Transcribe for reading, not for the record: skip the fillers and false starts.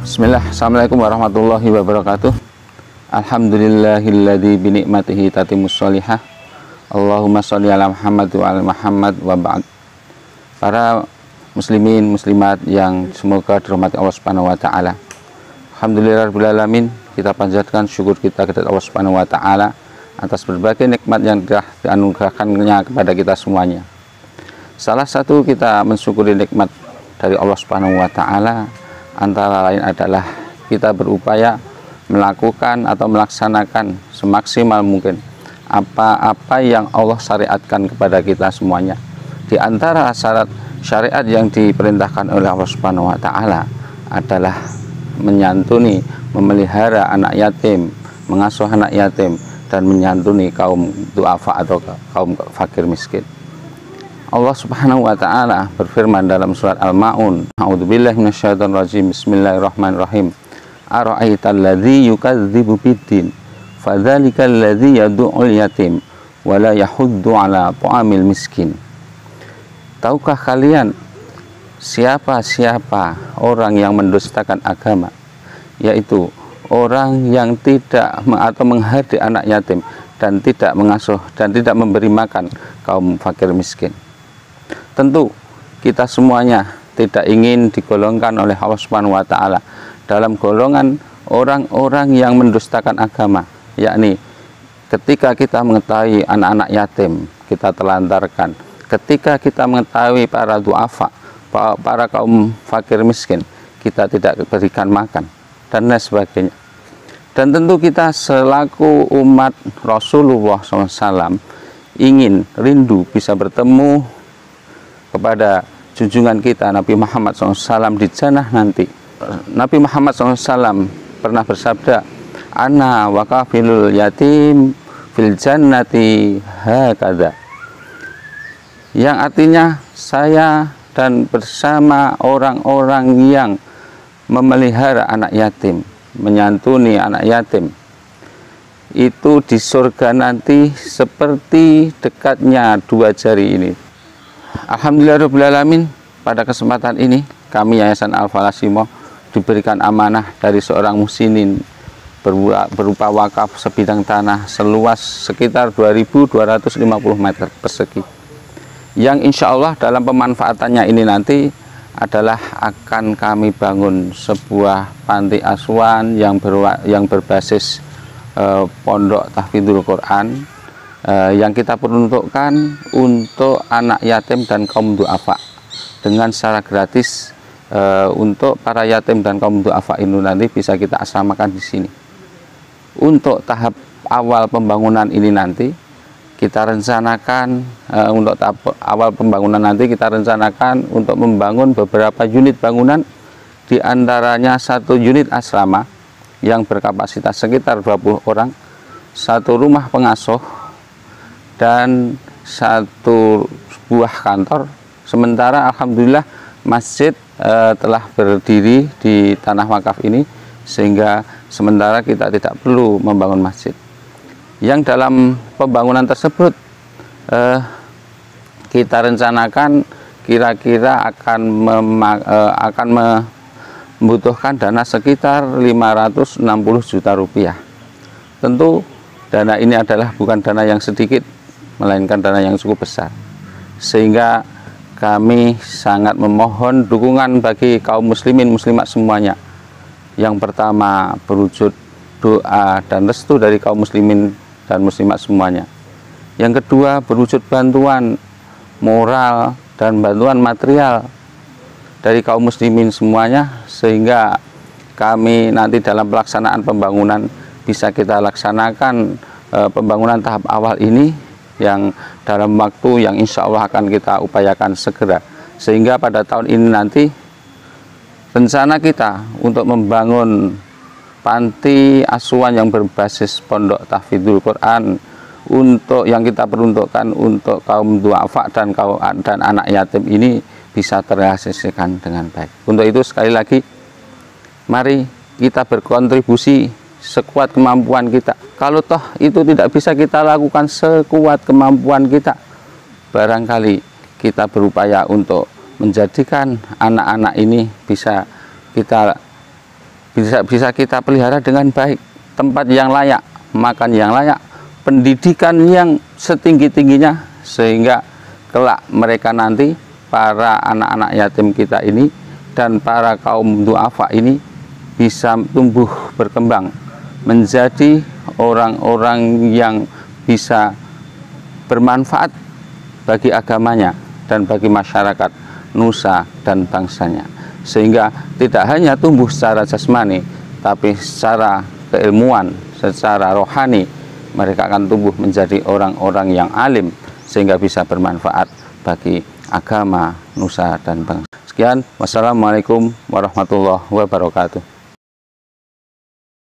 Bismillah, assalamualaikum warahmatullahi wabarakatuh. Alhamdulillahilladzi binikmatihi tatimmus sholihah. Allahumma sholli ala Muhammad wa ala Muhammad wa ba'd. Para muslimin muslimat yang semoga dirahmati Allah Subhanahu wa taala. Alhamdulillahirabbil alamin, kita panjatkan syukur kita kepada Allah Subhanahu wa taala atas berbagai nikmat yang telah dianugerahkannya kepada kita semuanya. Salah satu kita mensyukuri nikmat dari Allah Subhanahu wa taala antara lain adalah kita berupaya melakukan atau melaksanakan semaksimal mungkin apa-apa yang Allah syariatkan kepada kita semuanya. Di antara syarat syariat yang diperintahkan oleh Allah Subhanahu wa taala adalah menyantuni, memelihara anak yatim, mengasuh anak yatim, dan menyantuni kaum duafa atau kaum fakir miskin. Allah Subhanahu wa taala berfirman dalam surat Al-Maun, A'udzubillahi minasyaitonirrajim. Bismillahirrahmanirrahim. Ara'aital ladzi yukadzibu biddin, fadzalikal ladzi yad'ul yatim wa la yahuddu 'ala ta'amil miskin. Tahukah kalian siapa orang yang mendustakan agama, yaitu orang yang tidak atau menghardik anak yatim dan tidak mengasuh dan tidak memberi makan kaum fakir miskin. Tentu kita semuanya tidak ingin digolongkan oleh Allah Subhanahu wa taala dalam golongan orang-orang yang mendustakan agama, yakni ketika kita mengetahui anak-anak yatim kita telantarkan, ketika kita mengetahui para duafa, para kaum fakir miskin kita tidak berikan makan dan lain sebagainya. Dan tentu kita selaku umat Rasulullah SAW ingin rindu bisa bertemu kepada junjungan kita Nabi Muhammad SAW di jannah nanti. Nabi Muhammad SAW pernah bersabda, ana wa kafilul yatim fil jannati hakadha, yang artinya saya dan bersama orang-orang yang memelihara anak yatim, menyantuni anak yatim, itu di surga nanti seperti dekatnya dua jari ini. Alhamdulillahirabbil alamin, pada kesempatan ini kami Yayasan Al-Falah diberikan amanah dari seorang musinin berupa wakaf sebidang tanah seluas sekitar 2.250 meter persegi, yang insya Allah dalam pemanfaatannya ini nanti adalah akan kami bangun sebuah panti asuhan yang berbasis pondok tahfidzul Quran, yang kita peruntukkan untuk anak yatim dan kaum duafa dengan secara gratis. Untuk para yatim dan kaum duafa ini nanti bisa kita asramakan di sini. Untuk tahap awal pembangunan ini nanti kita rencanakan untuk membangun beberapa unit bangunan, diantaranya satu unit asrama yang berkapasitas sekitar 20 orang, satu rumah pengasuh, dan satu buah kantor. Sementara alhamdulillah masjid telah berdiri di tanah wakaf ini, sehingga sementara kita tidak perlu membangun masjid. Yang dalam pembangunan tersebut kita rencanakan kira-kira akan membutuhkan dana sekitar 560 juta rupiah. Tentu dana ini adalah bukan dana yang sedikit, melainkan dana yang cukup besar, sehingga kami sangat memohon dukungan bagi kaum muslimin muslimat semuanya. Yang pertama berwujud doa dan restu dari kaum muslimin dan muslimat semuanya. Yang kedua berwujud bantuan moral dan bantuan material dari kaum muslimin semuanya, sehingga kami nanti dalam pelaksanaan pembangunan bisa kita laksanakan pembangunan tahap awal ini yang dalam waktu yang insya Allah akan kita upayakan segera, sehingga pada tahun ini nanti rencana kita untuk membangun panti asuhan yang berbasis pondok tahfidzul Quran untuk yang kita peruntukkan untuk kaum duafa dan anak yatim ini bisa terrealisasikan dengan baik. Untuk itu sekali lagi mari kita berkontribusi sekuat kemampuan kita. Kalau toh itu tidak bisa kita lakukan sekuat kemampuan kita, barangkali kita berupaya untuk menjadikan anak-anak ini bisa kita bisa kita pelihara dengan baik, tempat yang layak, makan yang layak, pendidikan yang setinggi-tingginya, sehingga kelak mereka nanti, para anak-anak yatim kita ini dan para kaum duafa ini bisa tumbuh berkembang menjadi orang-orang yang bisa bermanfaat bagi agamanya dan bagi masyarakat nusa dan bangsanya, sehingga tidak hanya tumbuh secara jasmani, tapi secara keilmuan, secara rohani mereka akan tumbuh menjadi orang-orang yang alim, sehingga bisa bermanfaat bagi agama nusa dan bangsa. Sekian, wassalamualaikum warahmatullahi wabarakatuh.